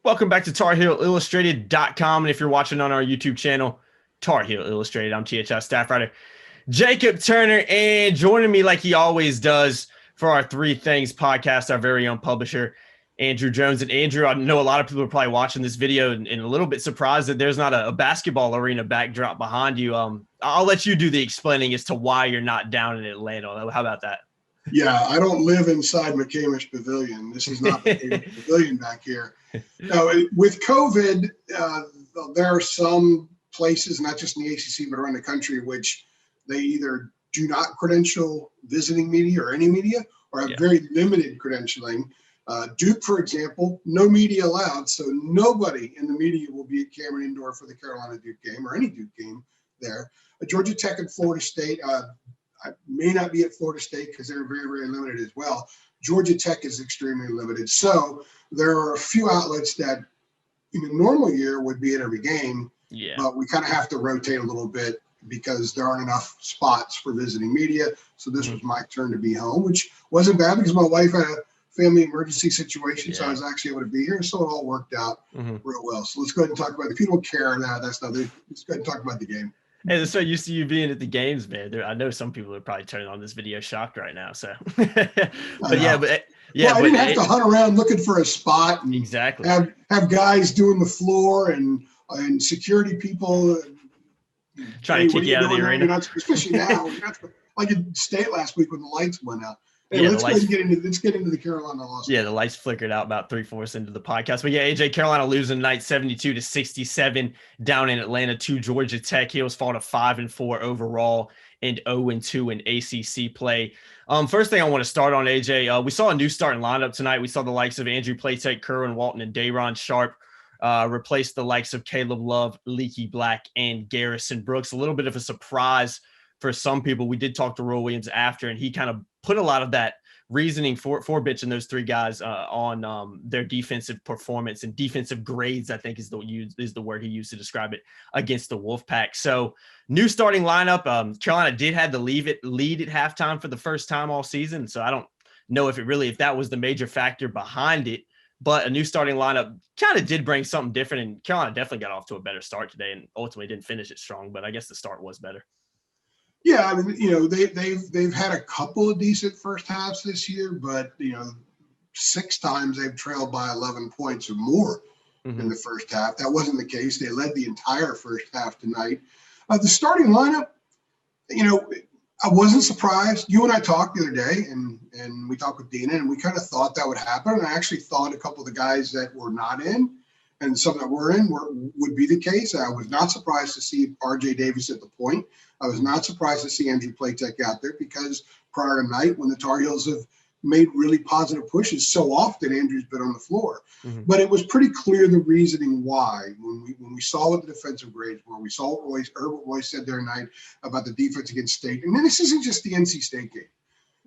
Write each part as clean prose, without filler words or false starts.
Welcome back to TarHeelIllustrated.com. And if you're watching on our YouTube channel, Tar Heel Illustrated, I'm THI staff writer Jacob Turner, and joining me like he always does for our Three Things podcast, our very own publisher, Andrew Jones. And Andrew, I know a lot of people are probably watching this video and a little bit surprised that there's not a basketball arena backdrop behind you. I'll let you do the explaining as to why you're not down in Atlanta. How about that? Yeah, I don't live inside McCamish Pavilion. This is not McCamish Pavilion back here. Now, with COVID, there are some places, not just in the ACC, but around the country, which they either do not credential visiting media or any media, or have very limited credentialing. Duke, for example, no media allowed, so nobody in the media will be at Cameron Indoor for the Carolina-Duke game or any Duke game there. Georgia Tech and Florida State, I may not be at Florida State because they're very, very limited as well. Georgia Tech is extremely limited. So there are a few outlets that in a normal year would be at every game, but we kind of have to rotate a little bit because there aren't enough spots for visiting media. So this was my turn to be home, which wasn't bad because my wife had a family emergency situation, so I was actually able to be here. So it all worked out real well. So let's go ahead and talk about it. People care now. Let's go ahead and talk about the game. Hey, they're so used to you being at the games, man. I know some people are probably turning on this video shocked right now. So, but I didn't have to hunt around looking for a spot. And exactly. Have guys doing the floor and security people trying to kick you out of the arena. Especially now, like in State last week when the lights went out. Hey, let's get into the Carolina loss. Yeah, the lights flickered out about 3/4 into the podcast. But yeah, AJ, Carolina losing tonight 72-67 down in Atlanta to Georgia Tech. Heels fall to 5-4 overall and 0-2 in ACC play. First thing I want to start on, AJ, we saw a new starting lineup tonight. We saw the likes of Andrew Platek, Kerwin Walton, and Day'Ron Sharp replace the likes of Caleb Love, Leaky Black, and Garrison Brooks. A little bit of a surprise for some people. We did talk to Roy Williams after, and he kind of put a lot of that reasoning for benching those three guys on their defensive performance and defensive grades, I think is the word he used to describe it, against the Wolfpack. So new starting lineup. Carolina did have the lead at halftime for the first time all season. So I don't know if that was the major factor behind it, but a new starting lineup kind of did bring something different, and Carolina definitely got off to a better start today and ultimately didn't finish it strong, but I guess the start was better. Yeah, I mean, they've had a couple of decent first halves this year, but 6 times they've trailed by 11 points or more in the first half. That wasn't the case. They led the entire first half tonight. The starting lineup, I wasn't surprised. You and I talked the other day, and we talked with Dina, and we kind of thought that would happen. And I actually thought a couple of the guys that were not in and some that were in would be the case. I was not surprised to see R.J. Davis at the point. I was not surprised to see Andrew Platek out there because prior to night, when the Tar Heels have made really positive pushes so often, Andrew's been on the floor. But it was pretty clear the reasoning why when we saw what the defensive grades were. We saw what Royce said there tonight about the defense against State. And then this isn't just the NC State game.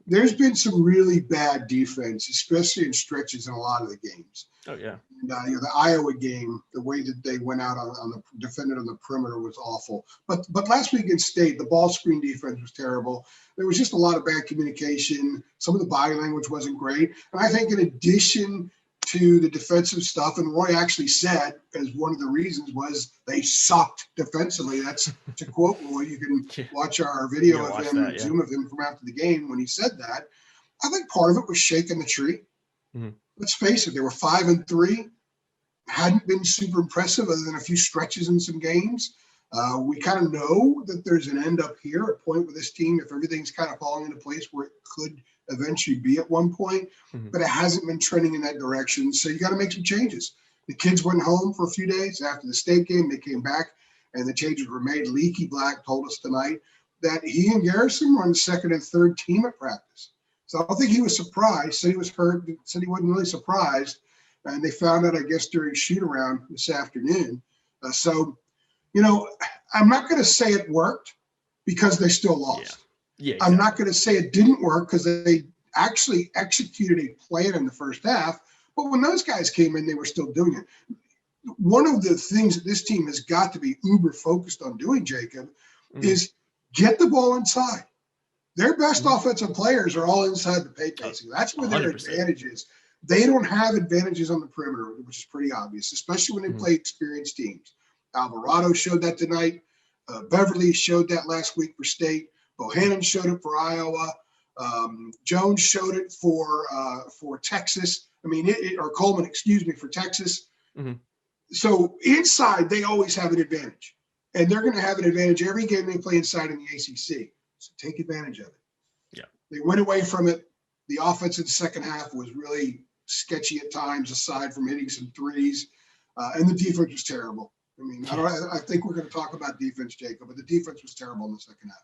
There's been some really bad defense, especially in stretches in a lot of the games. Oh, yeah. And, the Iowa game, the way that they went out on the defended on the perimeter was awful. But last week against State, the ball screen defense was terrible. There was just a lot of bad communication. Some of the body language wasn't great. And I think in addition to the defensive stuff, and Roy actually said, as one of the reasons was they sucked defensively. That's to quote Roy. You can watch our video of him, Zoom of him from after the game when he said that. I think part of it was shaking the tree. Let's face it, they were 5-3, hadn't been super impressive other than a few stretches in some games. We kind of know that there's an end up here, a point with this team, if everything's kind of falling into place where it could eventually be at one point, but it hasn't been trending in that direction. So you got to make some changes. The kids went home for a few days after the State game. They came back and the changes were made. Leaky Black told us tonight that he and Garrison were on the second and third team at practice. So I don't think he was surprised. Said he was hurt, said he wasn't really surprised. And they found out, I guess, during shoot around this afternoon. I'm not going to say it worked because they still lost. Yeah, exactly. I'm not going to say it didn't work because they actually executed a plan in the first half. But when those guys came in, they were still doing it. One of the things that this team has got to be uber focused on doing, Jacob, is get the ball inside. Their best offensive players are all inside the paint, basically. That's where their 100%. Advantage is. They don't have advantages on the perimeter, which is pretty obvious, especially when they play experienced teams. Alvarado showed that tonight. Beverly showed that last week for State. Bohannon showed it for Iowa. Jones showed it for Texas. Or Coleman, excuse me, for Texas. Mm-hmm. So inside, they always have an advantage. And they're going to have an advantage every game they play inside in the ACC. So take advantage of it. Yeah. They went away from it. The offense in the second half was really sketchy at times, aside from hitting some threes. And the defense was terrible. I think we're going to talk about defense, Jacob, but the defense was terrible in the second half.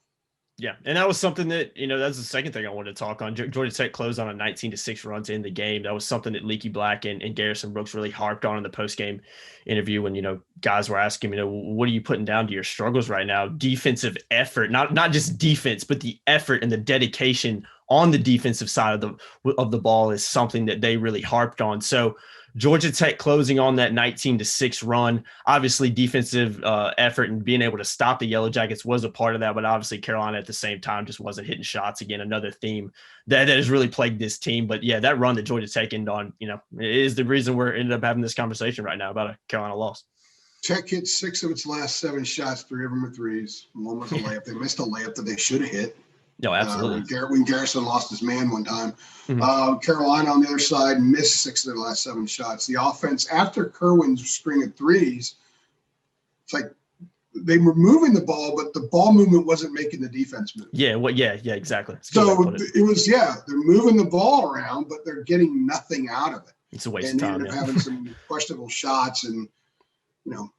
Yeah, and that was something that, that's the second thing I wanted to talk on. Georgia Tech closed on a 19-6 run to end the game. That was something that Leaky Black and Garrison Brooks really harped on in the postgame interview when, guys were asking, what are you putting down to your struggles right now? Defensive effort, not just defense, but the effort and the dedication on the defensive side of the ball is something that they really harped on. So Georgia Tech closing on that 19-6 run, obviously defensive effort and being able to stop the Yellow Jackets was a part of that, but obviously Carolina at the same time just wasn't hitting shots. Again, another theme that has really plagued this team. But yeah, that run that Georgia Tech ended on, is the reason we're ended up having this conversation right now about a Carolina loss. Tech hit 6 of its last 7 shots, 3 of them were threes. One was a layup. They missed a layup that they should have hit. No, absolutely. When Garrison lost his man one time. Mm-hmm. Carolina on the other side missed 6 of their last 7 shots. The offense, after Kerwin's string of threes, it's like they were moving the ball, but the ball movement wasn't making the defense move. Yeah, exactly. So it was, they're moving the ball around, but they're getting nothing out of it. It's a waste of time. And they're having some questionable shots, and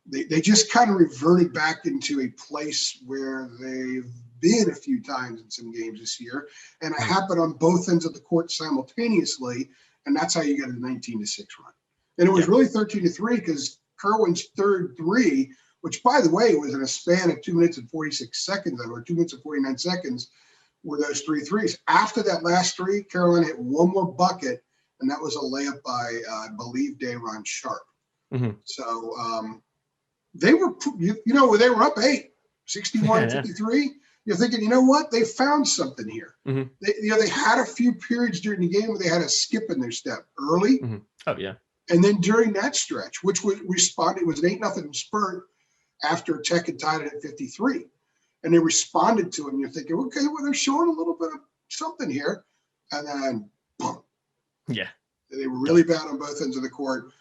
they just kind of reverted back into a place where they've been a few times in some games this year, and it happened on both ends of the court simultaneously, and that's how you get a 19-6 run. And it was really 13-3 because Kerwin's third three, which by the way was in a span of 2 minutes and 46 seconds, or 2 minutes and 49 seconds, were those 3 threes. After that last three, Carolina hit one more bucket, and that was a layup by I believe Day'Ron Sharp. Mm-hmm. So they were, they were up 8, 61-53. You're thinking, you know what? They found something here. Mm-hmm. They had a few periods during the game where they had a skip in their step early. Mm-hmm. Oh, yeah. And then during that stretch, which was responded, it was an 8-0 spurt after Tech had tied it at 53. And they responded to it. And you're thinking, okay, well, they're showing a little bit of something here. And then, boom. Yeah. They were really bad on both ends of the court.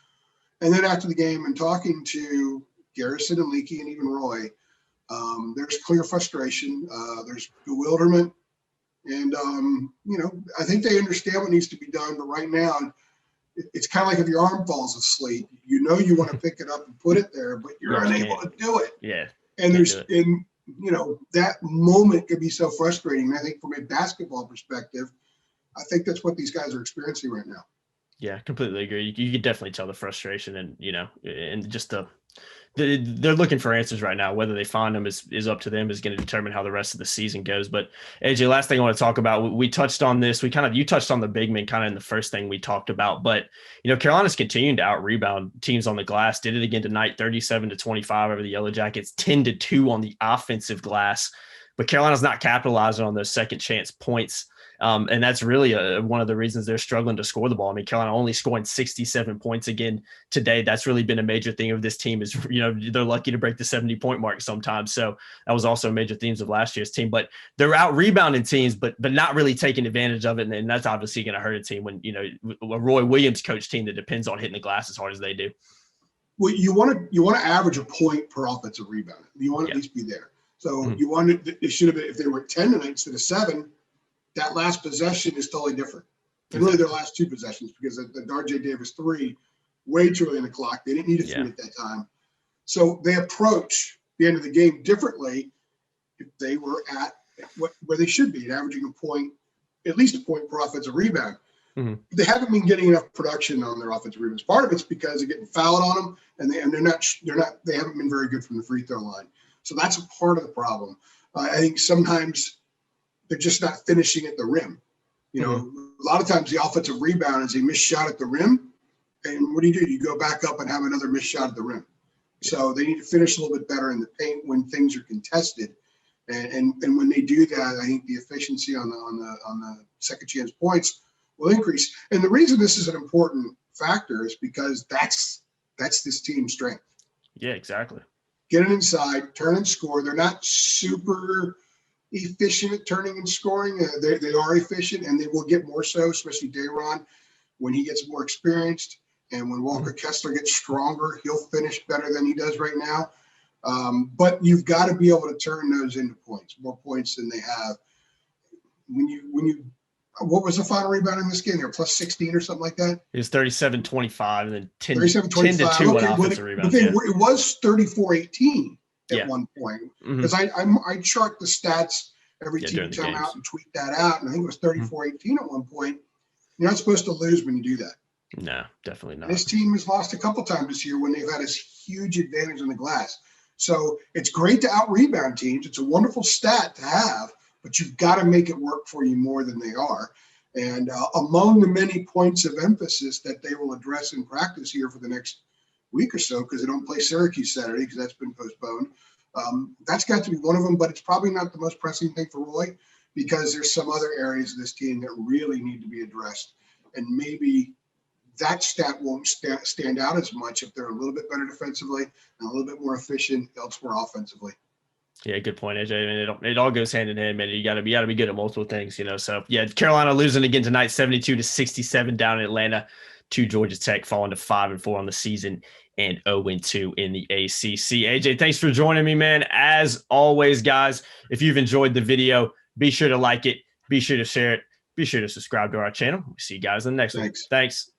And then after the game and talking to Garrison and Leakey and even Roy, there's clear frustration. There's bewilderment. And, I think they understand what needs to be done. But right now, it's kind of like if your arm falls asleep, you want to pick it up and put it there, but you're unable to do it. Yeah. And that moment could be so frustrating. And I think from a basketball perspective, I think that's what these guys are experiencing right now. Yeah, completely agree. You can definitely tell the frustration and, and just they're looking for answers right now. Whether they find them is up to them, is going to determine how the rest of the season goes. But AJ, last thing I want to talk about, we touched on this. You touched on the big men kind of in the first thing we talked about, but Carolina's continuing to out rebound teams on the glass. Did it again tonight, 37-25 over the Yellow Jackets, 10-2 on the offensive glass. But Carolina's not capitalizing on those second chance points. And that's really one of the reasons they're struggling to score the ball. I mean, Carolina only scoring 67 points again today. That's really been a major thing of this team is, they're lucky to break the 70-point mark sometimes. So that was also a major themes of last year's team. But they're out rebounding teams, but not really taking advantage of it. And that's obviously going to hurt a team when, a Roy Williams coach team that depends on hitting the glass as hard as they do. Well, you want to average a point per offensive rebound. You want to at least be there. So you want it should have been, if they were 10 tonight instead of 7, that last possession is totally different. And really their last 2 possessions, because the RJ Davis 3, way too early in the clock. They didn't need a 3 at that time. So they approach the end of the game differently if they were at where they should be, averaging at least a point per offensive rebound. Mm-hmm. They haven't been getting enough production on their offensive rebounds. Part of it's because they're getting fouled on them, and they haven't been very good from the free throw line. So that's a part of the problem. I think sometimes they're just not finishing at the rim. A lot of times the offensive rebound is a missed shot at the rim. And what do? You go back up and have another missed shot at the rim. So they need to finish a little bit better in the paint when things are contested. And when they do that, I think the efficiency on the second chance points will increase. And the reason this is an important factor is because that's this team's strength. Yeah, exactly. Get it inside, turn and score. They're not super efficient at turning and scoring. They are efficient, and they will get more so, especially Dayron, when he gets more experienced. And when Walker Kessler gets stronger, he'll finish better than he does right now. But you've got to be able to turn those into points, more points than they have. When you what was the final rebound in this game? They were plus 16 or something like that? It was 37-25 and then 10 to 2 okay, on offensive rebounds. It was 34-18 at one point. Mm-hmm. Because I chart the stats every team time out and tweet that out. And I think it was 34-18 at one point. You're not supposed to lose when you do that. No, definitely not. And this team has lost a couple times this year when they've had this huge advantage on the glass. So it's great to out-rebound teams. It's a wonderful stat to have, but you've got to make it work for you more than they are. And among the many points of emphasis that they will address in practice here for the next week or so, because they don't play Syracuse Saturday because that's been postponed, that's got to be one of them. But it's probably not the most pressing thing for Roy, because there's some other areas of this team that really need to be addressed. And maybe that stat won't stand out as much if they're a little bit better defensively and a little bit more efficient elsewhere offensively. Yeah, good point, AJ. I mean, it all goes hand in hand, man. You got to be good at multiple things, So yeah, Carolina losing again tonight, 72-67 down in Atlanta to Georgia Tech, falling to 5-4 on the season and 0-2 in the ACC. AJ, thanks for joining me, man. As always, guys, if you've enjoyed the video, be sure to like it, be sure to share it, be sure to subscribe to our channel. We'll see you guys in the next one. Thanks.